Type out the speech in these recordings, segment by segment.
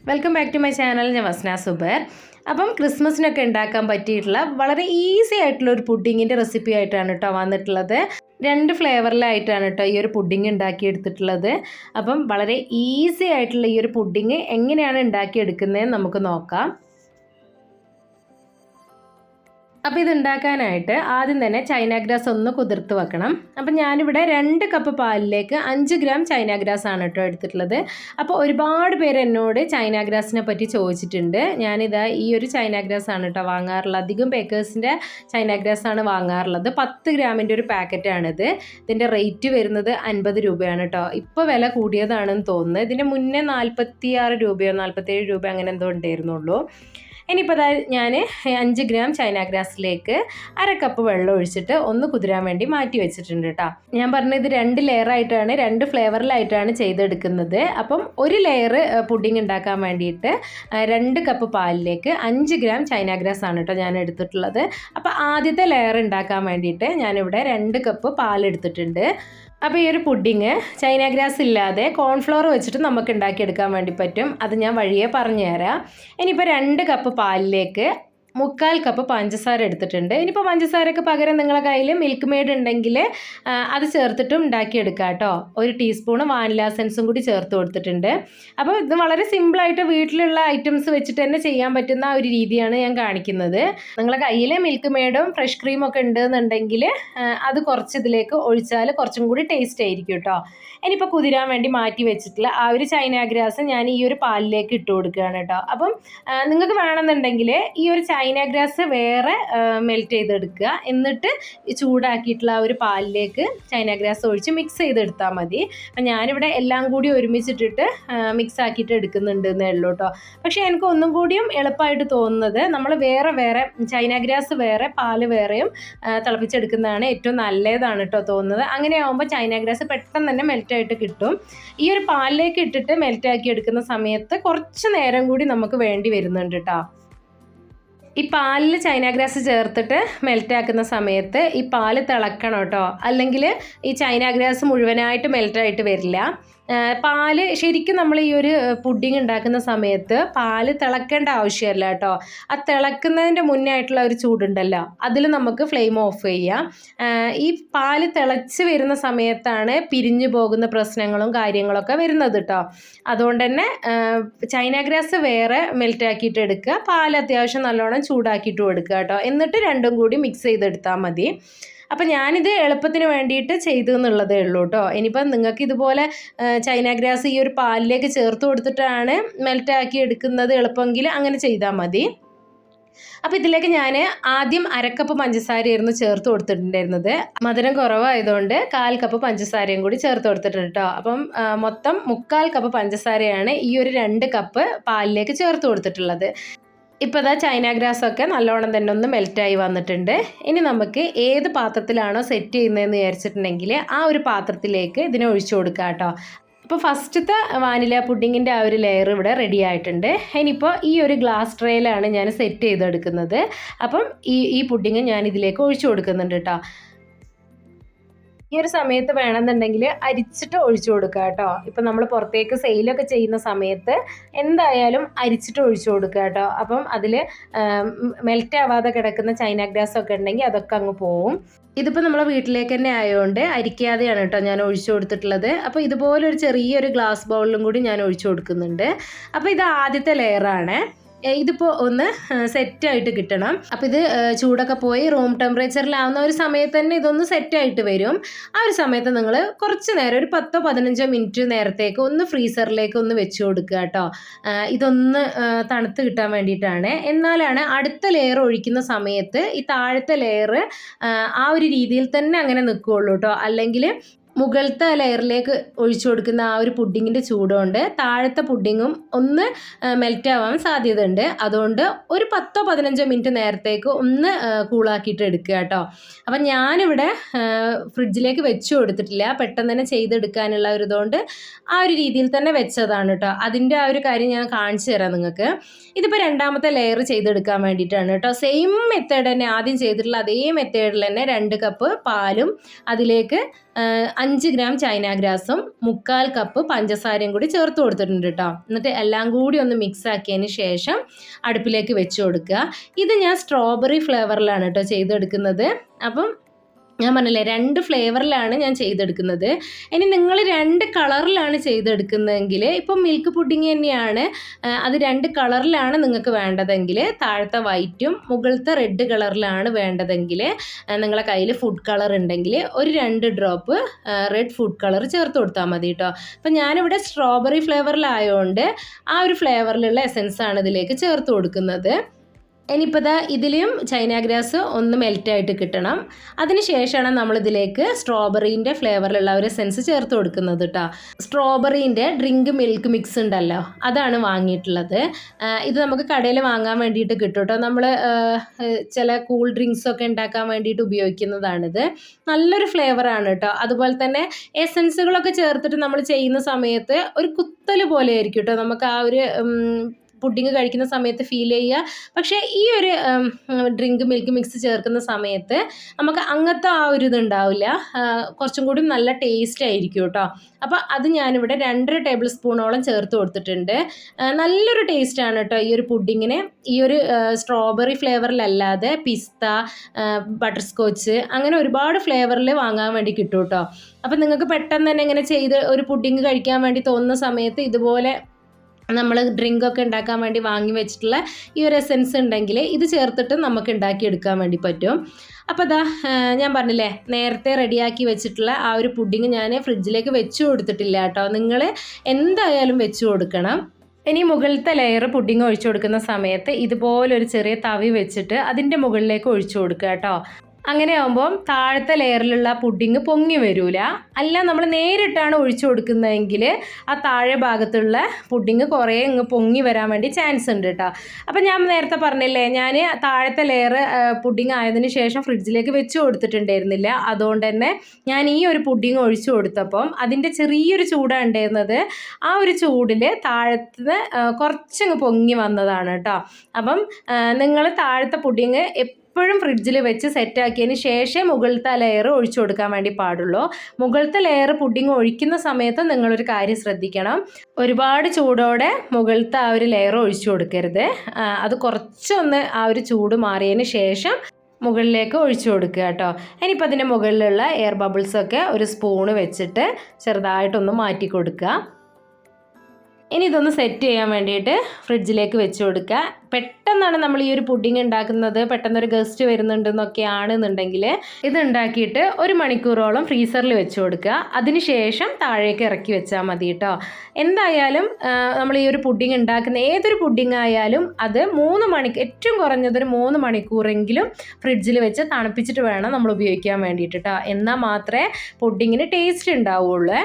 Welcome back to my channel. ഞാൻ വസ്ന സുബർ. അപ്പം ക്രിസ്മസിനൊക്കെ ഉണ്ടാക്കാൻ പറ്റിയിട്ടുള്ള വളരെ ഈസി ആയിട്ടുള്ള ഒരു പുഡിങ്ങിൻ്റെ റെസിപ്പി ആയിട്ടാണ് കേട്ടോ വന്നിട്ടുള്ളത്. 2 ഫ്ലേവറിലായിട്ടാണ് കേട്ടോ ഈ ഒരു പുഡിങ് ഉണ്ടാക്കിയെടുത്തിട്ടുള്ളത്. അപ്പം വളരെ ഈസി ആയിട്ടുള്ള ഈ ഒരു പുഡിങ് എങ്ങനെയാണ് ഉണ്ടാക്കിയെടുക്കുന്നതെന്ന് നമുക്ക് നോക്കാം. അപ്പോൾ ഇത് ഉണ്ടാക്കാനായിട്ട് ആദ്യം തന്നെ ചൈന ഗ്രാസ് ഒന്ന് കുതിർത്ത് വെക്കണം. അപ്പം ഞാനിവിടെ 2 കപ്പ് പാലിലേക്ക് 5 ഗ്രാം ചൈന ഗ്രാസ് ആണ് കേട്ടോ എടുത്തിട്ടുള്ളത്. അപ്പോൾ ഒരുപാട് പേര് എന്നോട് ചൈന ഗ്രാസിനെ പറ്റി ചോദിച്ചിട്ടുണ്ട്. ഞാനിതാ ഈ ഒരു ചൈന ഗ്രാസ് ആണ് കേട്ടോ വാങ്ങാറുള്ളത്. അധികം ബേക്കേഴ്സിൻ്റെ ചൈന ഗ്രാസ് ആണ് വാങ്ങാറുള്ളത്. 10 ഗ്രാമിൻ്റെ ഒരു പാക്കറ്റാണിത്. ഇതിൻ്റെ റേറ്റ് വരുന്നത് 50 രൂപയാണ് കേട്ടോ. ഇപ്പോൾ വില കൂടിയതാണെന്ന് തോന്നുന്നത്. ഇതിൻ്റെ മുന്നേ 46 രൂപയോ 47 രൂപ അങ്ങനെ എന്തോ ഉണ്ടായിരുന്നുള്ളൂ. ഇനിയിപ്പോൾ ഞാൻ 5 ഗ്രാം ചൈന ഗ്രാസിലേക്ക് 1/2 കപ്പ് വെള്ളം ഒഴിച്ചിട്ട് ഒന്ന് കുതിരാൻ വേണ്ടി മാറ്റി വെച്ചിട്ടുണ്ട് കേട്ടോ. ഞാൻ പറഞ്ഞത് 2 ലെയറായിട്ടാണ് 2 ഫ്ലേവറിലായിട്ടാണ് ചെയ്തെടുക്കുന്നത്. അപ്പം ഒരു ലെയർ പുഡിങ് ഉണ്ടാക്കാൻ വേണ്ടിയിട്ട് 2 കപ്പ് പാലിലേക്ക് 5 ഗ്രാം ചൈന ഗ്രാസ് ആണ് കേട്ടോ ഞാൻ എടുത്തിട്ടുള്ളത്. അപ്പോൾ ആദ്യത്തെ ലെയർ ഉണ്ടാക്കാൻ വേണ്ടിയിട്ട് ഞാനിവിടെ 2 കപ്പ് പാലെടുത്തിട്ടുണ്ട്. അപ്പോൾ ഈ ഒരു പുഡിങ് ചൈന ഗ്രാസ് ഇല്ലാതെ കോൺഫ്ലവർ വെച്ചിട്ട് നമുക്ക് ഉണ്ടാക്കിയെടുക്കാൻ വേണ്ടി പറ്റും. അത് ഞാൻ വഴിയെ പറഞ്ഞു തരാം. ഇനിയിപ്പോൾ 2 കപ്പ് പാലിലേക്ക് 3/4 കപ്പ് പഞ്ചസാര എടുത്തിട്ടുണ്ട്. ഇനിയിപ്പോൾ പഞ്ചസാരക്ക് പകരം നിങ്ങളുടെ കയ്യിൽ മിൽക്ക് മെയ്ഡ് ഉണ്ടെങ്കിൽ അത് ചേർത്തിട്ടും ഉണ്ടാക്കിയെടുക്കാം കേട്ടോ. 1 ടീസ്പൂണ് വാനില എസൻസും കൂടി ചേർത്ത് കൊടുത്തിട്ടുണ്ട്. അപ്പോൾ ഇത് വളരെ സിമ്പിളായിട്ട് വീട്ടിലുള്ള ഐറ്റംസ് വെച്ചിട്ട് തന്നെ ചെയ്യാൻ പറ്റുന്ന ഒരു രീതിയാണ് ഞാൻ കാണിക്കുന്നത്. നിങ്ങളുടെ കയ്യിൽ മിൽക്ക് മെയ്ഡും ഫ്രഷ് ക്രീമും ഒക്കെ ഉണ്ടെന്നുണ്ടെങ്കിൽ അത് കുറച്ച് ഇതിലേക്ക് ഒഴിച്ചാൽ കുറച്ചും കൂടി ടേസ്റ്റ് ആയിരിക്കും കേട്ടോ. ഇനിയിപ്പോൾ കുതിരാൻ വേണ്ടി മാറ്റി വെച്ചിട്ടുള്ള ആ ഒരു ചൈന ഗ്രാസ് ഞാൻ ഈ ഒരു പാലിലേക്ക് ഇട്ട് കൊടുക്കുകയാണ് കേട്ടോ. അപ്പം നിങ്ങൾക്ക് വേണമെന്നുണ്ടെങ്കിൽ ഈ ഒരു ചൈന ഗ്രാസ് വേറെ മെൽറ്റ് ചെയ്തെടുക്കുക. എന്നിട്ട് ചൂടാക്കിയിട്ടുള്ള ആ ഒരു പാലിലേക്ക് ചൈന ഗ്രാസ് ഒഴിച്ച് മിക്സ് ചെയ്തെടുത്താൽ മതി. അപ്പം ഞാനിവിടെ എല്ലാം കൂടി ഒരുമിച്ചിട്ടിട്ട് മിക്സ് ആക്കിയിട്ട് എടുക്കുന്നുണ്ട് എന്നേ ഉള്ളൂ കേട്ടോ. പക്ഷേ എനിക്ക് ഒന്നും കൂടിയും എളുപ്പമായിട്ട് തോന്നുന്നത് നമ്മൾ വേറെ ചൈന ഗ്രാസ് വേറെ പാല് വേറെയും തിളപ്പിച്ചെടുക്കുന്നതാണ് ഏറ്റവും നല്ലതാണ് കേട്ടോ തോന്നുന്നത്. അങ്ങനെ ആകുമ്പോൾ ചൈന ഗ്രാസ് പെട്ടെന്ന് തന്നെ മെൽറ്റായിട്ട് കിട്ടും. ഈ ഒരു പാലിലേക്ക് ഇട്ടിട്ട് മെൽറ്റാക്കി എടുക്കുന്ന സമയത്ത് കുറച്ച് നേരം കൂടി നമുക്ക് വേണ്ടി വരുന്നുണ്ട് കേട്ടോ. ഈ പാലിൽ ചൈന ഗ്രാസ് ചേർത്തിട്ട് മെൽറ്റാക്കുന്ന സമയത്ത് ഈ പാല് തിളക്കണം കേട്ടോ. അല്ലെങ്കിൽ ഈ ചൈന ഗ്രാസ് മുഴുവനായിട്ട് മെൽറ്റായിട്ട് വരില്ല. പാല് ശരിക്കും നമ്മൾ ഈ ഒരു പുഡിങ് ഉണ്ടാക്കുന്ന സമയത്ത് പാല് തിളക്കേണ്ട ആവശ്യമില്ല കേട്ടോ. ആ തിളക്കുന്നതിൻ്റെ മുന്നേ ആയിട്ടുള്ള ഒരു ചൂടുണ്ടല്ലോ, അതിൽ നമുക്ക് ഫ്ലെയിം ഓഫ് ചെയ്യാം. ഈ പാല് തിളച്ച് വരുന്ന സമയത്താണ് പിരിഞ്ഞു പോകുന്ന പ്രശ്നങ്ങളും കാര്യങ്ങളൊക്കെ വരുന്നത് കേട്ടോ. അതുകൊണ്ട് തന്നെ ചൈന ഗ്രാസ് വേറെ മെൽറ്റാക്കിയിട്ട് എടുക്കുക, പാൽ അത്യാവശ്യം നല്ലോണം ചൂടാക്കിയിട്ടും എടുക്കുക കേട്ടോ. എന്നിട്ട് രണ്ടും കൂടി മിക്സ് ചെയ്തെടുത്താൽ മതി. അപ്പം ഞാനിത് എളുപ്പത്തിന് വേണ്ടിയിട്ട് ചെയ്തു എന്നുള്ളതേ ഉള്ളൂ കേട്ടോ. ഇനിയിപ്പം നിങ്ങൾക്ക് ഇതുപോലെ ചൈന ഗ്രാസ് ഈ ഒരു പാലിലേക്ക് ചേർത്ത് കൊടുത്തിട്ടാണ് മെൽറ്റാക്കി എടുക്കുന്നത് എളുപ്പമെങ്കിൽ അങ്ങനെ ചെയ്താൽ മതി. അപ്പോൾ ഇതിലേക്ക് ഞാൻ ആദ്യം 1/2 കപ്പ് പഞ്ചസാരയായിരുന്നു ചേർത്ത് കൊടുത്തിട്ടുണ്ടായിരുന്നത്. മധുരം കുറവായതുകൊണ്ട് 1/4 കപ്പ് പഞ്ചസാരയും കൂടി ചേർത്ത് കൊടുത്തിട്ടുണ്ട് കേട്ടോ. അപ്പം മൊത്തം 3/4 കപ്പ് പഞ്ചസാരയാണ് ഈ ഒരു 2 കപ്പ് പാലിലേക്ക് ചേർത്ത് കൊടുത്തിട്ടുള്ളത്. ഇപ്പോൾ ഇതാ ചൈന ഗ്രാസൊക്കെ നല്ലോണം തന്നെ ഒന്ന് മെൽറ്റായി വന്നിട്ടുണ്ട്. ഇനി നമുക്ക് ഏത് പാത്രത്തിലാണോ സെറ്റ് ചെയ്യുന്നതെന്ന് വിചാരിച്ചിട്ടുണ്ടെങ്കിൽ ആ ഒരു പാത്രത്തിലേക്ക് ഇതിനെ ഒഴിച്ചു കൊടുക്കുക കേട്ടോ. ഇപ്പോൾ ഫസ്റ്റത്തെ വാനില പുഡിങ്ങിൻ്റെ ആ ഒരു ലെയർ ഇവിടെ റെഡി ആയിട്ടുണ്ട്. ഇനിയിപ്പോൾ ഈ ഒരു ഗ്ലാസ് ട്രേയിലാണ് ഞാൻ സെറ്റ് ചെയ്തെടുക്കുന്നത്. അപ്പം ഈ പുഡിങ് ഞാൻ ഇതിലേക്ക് ഒഴിച്ചു കൊടുക്കുന്നുണ്ട് കേട്ടോ. ഈ ഒരു സമയത്ത് വേണമെന്നുണ്ടെങ്കിൽ അരിച്ചിട്ട് ഒഴിച്ചു കൊടുക്കുക കേട്ടോ. ഇപ്പം നമ്മൾ പുറത്തേക്ക് സെയിലൊക്കെ ചെയ്യുന്ന സമയത്ത് എന്തായാലും അരിച്ചിട്ട് ഒഴിച്ചു കൊടുക്കുക കേട്ടോ. അപ്പം അതിൽ മെൽറ്റ് ആവാതെ കിടക്കുന്ന ചൈന ഗ്രാസ് ഒക്കെ ഉണ്ടെങ്കിൽ അതൊക്കെ അങ്ങ് പോവും. ഇതിപ്പോൾ നമ്മളെ വീട്ടിലേക്ക് തന്നെ ആയതുകൊണ്ട് അരിക്കാതെയാണ് കേട്ടോ ഞാൻ ഒഴിച്ചു കൊടുത്തിട്ടുള്ളത്. അപ്പോൾ ഇതുപോലൊരു ചെറിയൊരു ഗ്ലാസ് ബൗളിലും കൂടി ഞാൻ ഒഴിച്ചു കൊടുക്കുന്നുണ്ട്. അപ്പോൾ ഇത് ആദ്യത്തെ ലെയറാണ്. ഇതിപ്പോൾ ഒന്ന് സെറ്റായിട്ട് കിട്ടണം. അപ്പോൾ ഇത് ചൂടൊക്കെ പോയി റൂം ടെമ്പറേച്ചറിലാവുന്ന ഒരു സമയത്ത് തന്നെ ഇതൊന്ന് സെറ്റായിട്ട് വരും. ആ ഒരു സമയത്ത് നിങ്ങൾ കുറച്ച് നേരം ഒരു 10-15 മിനിറ്റ് നേരത്തേക്ക് ഒന്ന് ഫ്രീസറിലേക്ക് ഒന്ന് വെച്ച് കൊടുക്കുക കേട്ടോ. ഇതൊന്ന് തണുത്ത് കിട്ടാൻ വേണ്ടിയിട്ടാണ്. എന്നാലാണ് അടുത്ത ലെയർ ഒഴിക്കുന്ന സമയത്ത് ഈ താഴത്തെ ലെയർ ആ ഒരു രീതിയിൽ തന്നെ അങ്ങനെ നിൽക്കുകയുള്ളൂ കേട്ടോ. അല്ലെങ്കിൽ മുകളിലത്തെ ലെയറിലേക്ക് ഒഴിച്ചു കൊടുക്കുന്ന ആ ഒരു പുഡിങ്ങിൻ്റെ ചൂടുകൊണ്ട് താഴത്തെ പുഡിങ്ങും ഒന്ന് മെൽറ്റ് ആവാൻ സാധ്യതയുണ്ട്. അതുകൊണ്ട് ഒരു 10-15 മിനിറ്റ് നേരത്തേക്ക് ഒന്ന് കൂളാക്കിയിട്ട് എടുക്കുക കേട്ടോ. അപ്പം ഞാനിവിടെ ഫ്രിഡ്ജിലേക്ക് വെച്ച് കൊടുത്തിട്ടില്ല, പെട്ടെന്ന് തന്നെ ചെയ്തെടുക്കാനുള്ള ഒരു ഇതുകൊണ്ട് ആ ഒരു രീതിയിൽ തന്നെ വെച്ചതാണ് കേട്ടോ. അതിൻ്റെ ആ ഒരു കാര്യം ഞാൻ കാണിച്ചു തരാം നിങ്ങൾക്ക്. ഇതിപ്പോൾ 2ാമത്തെ ലെയർ ചെയ്തെടുക്കാൻ വേണ്ടിയിട്ടാണ് കേട്ടോ. സെയിം മെത്തേഡ് തന്നെ ആദ്യം ചെയ്തിട്ടുള്ള അതേ മെത്തേഡിൽ തന്നെ 2 കപ്പ് പാലും അതിലേക്ക് 5 ഗ്രാം ചൈന ഗ്രാസും 1/4 കപ്പ് പഞ്ചസാരയും കൂടി ചേർത്ത് കൊടുത്തിട്ടുണ്ട് കേട്ടോ. എന്നിട്ട് എല്ലാം കൂടി ഒന്ന് മിക്സ് ആക്കിയതിന് ശേഷം അടുപ്പിലേക്ക് വെച്ച് കൊടുക്കുക. ഇത് ഞാൻ സ്ട്രോബെറി ഫ്ലേവറിലാണ് കേട്ടോ ചെയ്തെടുക്കുന്നത്. അപ്പം ഞാൻ പറഞ്ഞില്ലേ 2 ഫ്ലേവറിലാണ് ഞാൻ ചെയ്തെടുക്കുന്നത്. ഇനി നിങ്ങൾ 2 കളറിലാണ് ചെയ്തെടുക്കുന്നതെങ്കിൽ ഇപ്പം മിൽക്ക് പുഡിങ് തന്നെയാണ്, അത് 2 കളറിലാണ് നിങ്ങൾക്ക് വേണ്ടതെങ്കിൽ താഴത്തെ വൈറ്റും മുകളിലത്തെ റെഡ് കളറിലാണ് വേണ്ടതെങ്കിൽ നിങ്ങളെ കയ്യിൽ ഫുഡ് കളർ ഉണ്ടെങ്കിൽ ഒരു 2 ഡ്രോപ്പ് റെഡ് ഫുഡ് കളർ ചേർത്ത് കൊടുത്താൽ മതി കേട്ടോ. അപ്പം ഞാനിവിടെ സ്ട്രോബെറി ഫ്ലേവറിലായതുകൊണ്ട് ആ ഒരു ഫ്ലേവറിലുള്ള എസൻസാണ് ഇതിലേക്ക് ചേർത്ത് കൊടുക്കുന്നത്. ഇനിയിപ്പോൾ ഇതിലും ചൈന ഗ്രാസ് ഒന്ന് മെൽറ്റായിട്ട് കിട്ടണം. അതിന് ശേഷമാണ് നമ്മളിതിലേക്ക് സ്ട്രോബെറീൻ്റെ ഫ്ലേവറിലുള്ള ഒരു എസൻസ് ചേർത്ത് കൊടുക്കുന്നത് കേട്ടോ. സ്ട്രോബെറീൻ്റെ ഡ്രിങ്ക് മിൽക്ക് മിക്സ് ഉണ്ടല്ലോ, അതാണ് വാങ്ങിയിട്ടുള്ളത്. ഇത് നമുക്ക് കടയിൽ വാങ്ങാൻ വേണ്ടിയിട്ട് കിട്ടും കേട്ടോ. നമ്മൾ ചില കൂൾ ഡ്രിങ്ക്സൊക്കെ ഉണ്ടാക്കാൻ വേണ്ടിയിട്ട് ഉപയോഗിക്കുന്നതാണിത്. നല്ലൊരു ഫ്ലേവറാണ് കേട്ടോ. അതുപോലെ തന്നെ എസൻസുകളൊക്കെ ചേർത്തിട്ട് നമ്മൾ ചെയ്യുന്ന സമയത്ത് ഒരു കുത്തൽ പോലെ ആയിരിക്കും കേട്ടോ നമുക്ക് ആ ഒരു പുഡിങ് കഴിക്കുന്ന സമയത്ത് ഫീൽ ചെയ്യുക. പക്ഷേ ഈ ഒരു ഡ്രിങ്ക് മിൽക്ക് മിക്സ് ചേർക്കുന്ന സമയത്ത് നമുക്ക് അങ്ങനത്തെ ആ ഒരു ഇതുണ്ടാവില്ല, കുറച്ചും കൂടി നല്ല ടേസ്റ്റ് ആയിരിക്കും കേട്ടോ. അപ്പോൾ അത് ഞാനിവിടെ 2.5 ടേബിൾ സ്പൂണോളം ചേർത്ത് കൊടുത്തിട്ടുണ്ട്. നല്ലൊരു ടേസ്റ്റാണ് കേട്ടോ ഈ ഒരു പുഡിങ്ങിന്. ഈ ഒരു സ്ട്രോബെറി ഫ്ലേവറിലല്ലാതെ പിസ്ത, ബട്ടർ സ്കോച്ച് അങ്ങനെ ഒരുപാട് ഫ്ലേവറിൽ വാങ്ങാൻ വേണ്ടി കിട്ടും കേട്ടോ. അപ്പോൾ നിങ്ങൾക്ക് പെട്ടെന്ന് തന്നെ ഇങ്ങനെ ചെയ്ത് ഒരു പുഡിങ് കഴിക്കാൻ വേണ്ടി തോന്നുന്ന സമയത്ത് ഇതുപോലെ നമ്മൾ ഡ്രിങ്കൊക്കെ ഉണ്ടാക്കാൻ വേണ്ടി വാങ്ങി വെച്ചിട്ടുള്ള ഈ ഒരു എസൻസ് ഉണ്ടെങ്കിൽ ഇത് ചേർത്തിട്ട് നമുക്ക് ഉണ്ടാക്കിയെടുക്കാൻ വേണ്ടി പറ്റും. അപ്പോൾ ഞാൻ പറഞ്ഞില്ലേ നേരത്തെ റെഡിയാക്കി വെച്ചിട്ടുള്ള ആ ഒരു പുഡിങ് ഞാൻ ഫ്രിഡ്ജിലേക്ക് വെച്ച് കൊടുത്തിട്ടില്ല കേട്ടോ. നിങ്ങൾ എന്തായാലും വെച്ച് കൊടുക്കണം. ഇനി മുകളിലത്തെ ലെയർ പുഡിങ് ഒഴിച്ചു കൊടുക്കുന്ന സമയത്ത് ഇതുപോലൊരു ചെറിയ തവി വെച്ചിട്ട് അതിൻ്റെ മുകളിലേക്ക് ഒഴിച്ചു കൊടുക്കുക കേട്ടോ. അങ്ങനെ ആകുമ്പം താഴത്തെ ലെയറിലുള്ള പുഡിങ് പൊങ്ങി വരില്ല. അല്ല നമ്മൾ നേരിട്ടാണ് ഒഴിച്ചു കൊടുക്കുന്നതെങ്കിൽ ആ താഴെ ഭാഗത്തുള്ള പുഡിങ് കുറേ ഇങ്ങ് പൊങ്ങി വരാൻ വേണ്ടി ചാൻസ് ഉണ്ട് കേട്ടോ. അപ്പം ഞാൻ നേരത്തെ പറഞ്ഞില്ലേ ഞാൻ താഴത്തെ ലെയർ പുഡിങ് ആയതിനു ശേഷം ഫ്രിഡ്ജിലേക്ക് വെച്ച് കൊടുത്തിട്ടുണ്ടായിരുന്നില്ല. അതുകൊണ്ട് തന്നെ ഞാൻ ഈ ഒരു പുഡിങ് ഒഴിച്ചു കൊടുത്തപ്പം അതിൻ്റെ ചെറിയൊരു ചൂടാണ് ഉണ്ടായിരുന്നത്. ആ ഒരു ചൂടിൽ താഴത്ത് കുറച്ചങ്ങ് പൊങ്ങി വന്നതാണ് കേട്ടോ. അപ്പം നിങ്ങൾ താഴത്തെ പുഡിങ് എപ്പോഴും ഫ്രിഡ്ജിൽ വെച്ച് സെറ്റാക്കിയതിന് ശേഷം മുകളിലത്തെ ലെയർ ഒഴിച്ചു കൊടുക്കാൻ വേണ്ടി പാടുള്ളൂ. മുകളിലത്തെ ലെയർ പുഡിങ് ഒഴിക്കുന്ന സമയത്ത് നിങ്ങളൊരു കാര്യം ശ്രദ്ധിക്കണം, ഒരുപാട് ചൂടോടെ മുകളിലത്തെ ആ ഒരു ലെയർ ഒഴിച്ചു കൊടുക്കരുത്. അത് കുറച്ചൊന്ന് ആ ഒരു ചൂട് മാറിയതിന് ശേഷം മുകളിലേക്ക് ഒഴിച്ചു കൊടുക്കുക കേട്ടോ. ഇനിയിപ്പോൾ അതിൻ്റെ മുകളിലുള്ള എയർ ബബിൾസൊക്കെ ഒരു സ്പൂണ് വെച്ചിട്ട് ചെറുതായിട്ടൊന്ന് മാറ്റി കൊടുക്കുക. ഇനി ഇതൊന്ന് സെറ്റ് ചെയ്യാൻ വേണ്ടിയിട്ട് ഫ്രിഡ്ജിലേക്ക് വെച്ച് കൊടുക്കുക. പെട്ടെന്നാണ് നമ്മൾ ഈ ഒരു പുഡിങ് ഉണ്ടാക്കുന്നത്, പെട്ടെന്നൊരു ഗസ്റ്റ് വരുന്നുണ്ടെന്നൊക്കെ ആണെന്നുണ്ടെങ്കിൽ ഇത് ഉണ്ടാക്കിയിട്ട് 1 മണിക്കൂറോളം ഫ്രീസറിൽ വെച്ച് കൊടുക്കുക. അതിനുശേഷം താഴേക്ക് ഇറക്കി വെച്ചാൽ മതി കേട്ടോ. എന്തായാലും നമ്മൾ ഈ ഒരു പുഡിങ് ഉണ്ടാക്കുന്ന ഏതൊരു പുഡിങ് ആയാലും അത് 3 മണിക്കൂർ, ഏറ്റവും കുറഞ്ഞതൊരു 3 മണിക്കൂറെങ്കിലും ഫ്രിഡ്ജിൽ വെച്ച് തണുപ്പിച്ചിട്ട് വേണം നമ്മൾ ഉപയോഗിക്കാൻ വേണ്ടിയിട്ട് കേട്ടോ. എന്നാൽ മാത്രമേ പുഡിങ്ങിന് ടേസ്റ്റ് ഉണ്ടാവുള്ളൂ.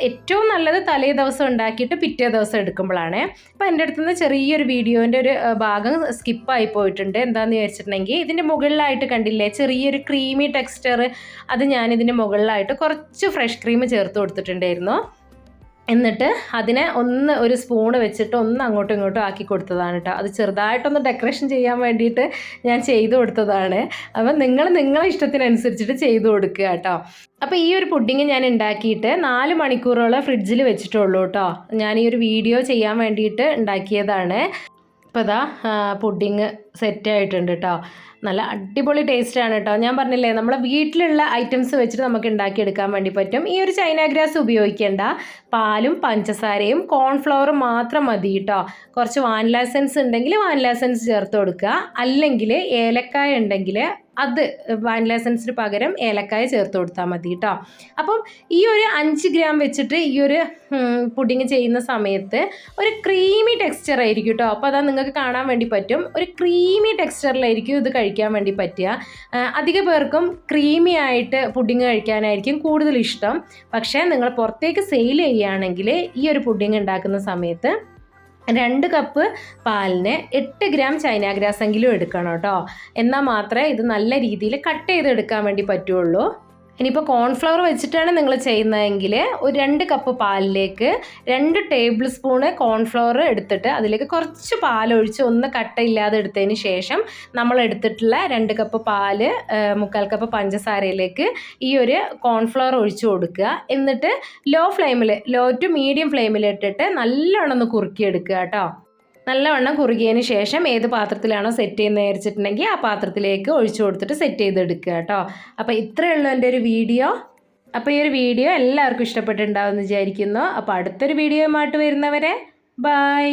ഏറ്റവും നല്ലത് തലേ ദിവസം ഉണ്ടാക്കിയിട്ട് പിറ്റേ ദിവസം എടുക്കുമ്പോഴാണ്. അപ്പോൾ എൻ്റെ അടുത്തുനിന്ന് ചെറിയൊരു വീഡിയോൻ്റെ ഒരു ഭാഗം സ്കിപ്പായി പോയിട്ടുണ്ട്. എന്താണെന്ന് വിചാരിച്ചിട്ടുണ്ടെങ്കിൽ ഇതിൻ്റെ മുകളിലായിട്ട് കണ്ടില്ലേ ചെറിയൊരു ക്രീമി ടെക്സ്ചർ, അത് ഞാനിതിൻ്റെ മുകളിലായിട്ട് കുറച്ച് ഫ്രഷ് ക്രീം ചേർത്ത് കൊടുത്തിട്ടുണ്ടായിരുന്നു. എന്നിട്ട് അതിനെ ഒരു സ്പൂണ് വെച്ചിട്ട് അങ്ങോട്ടും ഇങ്ങോട്ടും ആക്കി കൊടുത്തതാണ് കേട്ടോ. അത് ചെറുതായിട്ടൊന്ന് ഡെക്കറേഷൻ ചെയ്യാൻ വേണ്ടിയിട്ട് ഞാൻ ചെയ്തു കൊടുത്തതാണ്. അപ്പം നിങ്ങളെ ഇഷ്ടത്തിനനുസരിച്ചിട്ട് ചെയ്തു കൊടുക്കുക കേട്ടോ. അപ്പോൾ ഈ ഒരു പുഡിങ് ഞാൻ ഉണ്ടാക്കിയിട്ട് 4 മണിക്കൂറോളം ഫ്രിഡ്ജിൽ വെച്ചിട്ടുള്ളൂ കേട്ടോ. ഞാൻ ഈ ഒരു വീഡിയോ ചെയ്യാൻ വേണ്ടിയിട്ട് ഉണ്ടാക്കിയതാണ്. ഇപ്പോൾ പുഡിങ് സെറ്റായിട്ടുണ്ട് കേട്ടോ. നല്ല അടിപൊളി ടേസ്റ്റാണ് കേട്ടോ. ഞാൻ പറഞ്ഞില്ലേ നമ്മളെ വീട്ടിലുള്ള ഐറ്റംസ് വെച്ചിട്ട് നമുക്ക് ഉണ്ടാക്കിയെടുക്കാൻ വേണ്ടി പറ്റും. ഈ ഒരു ചൈന ഗ്രാസ് ഉപയോഗിക്കേണ്ട, പാലും പഞ്ചസാരയും കോൺഫ്ലവറും മാത്രം മതി കേട്ടോ. കുറച്ച് വാനില എസൻസ് ഉണ്ടെങ്കിൽ വാനില എസൻസ് ചേർത്ത് കൊടുക്കുക, അല്ലെങ്കിൽ ഏലക്കായ ഉണ്ടെങ്കിൽ അത് വാനില എസൻസിന് പകരം ഏലക്കായ ചേർത്ത് കൊടുത്താൽ മതി കേട്ടോ. അപ്പം ഈ ഒരു 5 ഗ്രാം വെച്ചിട്ട് ഈ ഒരു പുഡിങ് ചെയ്യുന്ന സമയത്ത് ഒരു ക്രീമി ടെക്സ്ചർ ആയിരിക്കും കേട്ടോ. അപ്പോൾ നിങ്ങൾക്ക് കാണാൻ വേണ്ടി പറ്റും, ഒരു ക്രീമി ടെക്സ്ചറിലായിരിക്കും ഇത് കഴിക്കാൻ വേണ്ടി പറ്റുക. അധിക പേർക്കും ക്രീമി ആയിട്ട് പുഡിങ് കഴിക്കാനായിരിക്കും കൂടുതൽ ഇഷ്ടം. പക്ഷേ നിങ്ങൾ പുറത്തേക്ക് സെയിൽ ചെയ്യുകയാണെങ്കിൽ ഈ ഒരു പുഡിങ് ഉണ്ടാക്കുന്ന സമയത്ത് 2 കപ്പ് പാലിന് 8 ഗ്രാം ചൈന ഗ്രാസ് എങ്കിലും എടുക്കണം കേട്ടോ. എന്നാൽ മാത്രമേ ഇത് നല്ല രീതിയിൽ കട്ട് ചെയ്തെടുക്കാൻ വേണ്ടി പറ്റുള്ളൂ. ഇനിയിപ്പോൾ കോൺഫ്ലവർ വെച്ചിട്ടാണ് നിങ്ങൾ ചെയ്യുന്നതെങ്കിൽ ഒരു 2 കപ്പ് പാലിലേക്ക് 2 ടേബിൾ സ്പൂണ് കോൺഫ്ലവർ എടുത്തിട്ട് അതിലേക്ക് കുറച്ച് പാലൊഴിച്ച് ഒന്ന് കട്ടയില്ലാതെ എടുത്തതിന് ശേഷം നമ്മൾ എടുത്തിട്ടുള്ള 2 കപ്പ് പാല് 3/4 കപ്പ് പഞ്ചസാരയിലേക്ക് ഈ ഒരു കോൺഫ്ലവർ ഒഴിച്ചു കൊടുക്കുക. എന്നിട്ട് ലോ ടു മീഡിയം ഫ്ലെയിമിൽ ഇട്ടിട്ട് നല്ലോണം ഒന്ന് കുറുക്കിയെടുക്കുക കേട്ടോ. നല്ലവണ്ണം കുറുകിയതിന് ശേഷം ഏത് പാത്രത്തിലാണോ സെറ്റ് ചെയ്യുന്നത് വിചാരിച്ചിട്ടുണ്ടെങ്കിൽ ആ പാത്രത്തിലേക്ക് ഒഴിച്ചു കൊടുത്തിട്ട് സെറ്റ് ചെയ്തെടുക്കുക കേട്ടോ. അപ്പോൾ ഇത്രയേ ഉള്ളൂ എൻ്റെ ഒരു വീഡിയോ. അപ്പോൾ ഈ ഒരു വീഡിയോ എല്ലാവർക്കും ഇഷ്ടപ്പെട്ടിട്ടുണ്ടാവുമെന്ന് വിചാരിക്കുന്നു. അപ്പോൾ അടുത്തൊരു വീഡിയോയുമായിട്ട് വരുന്നവരെ ബൈ.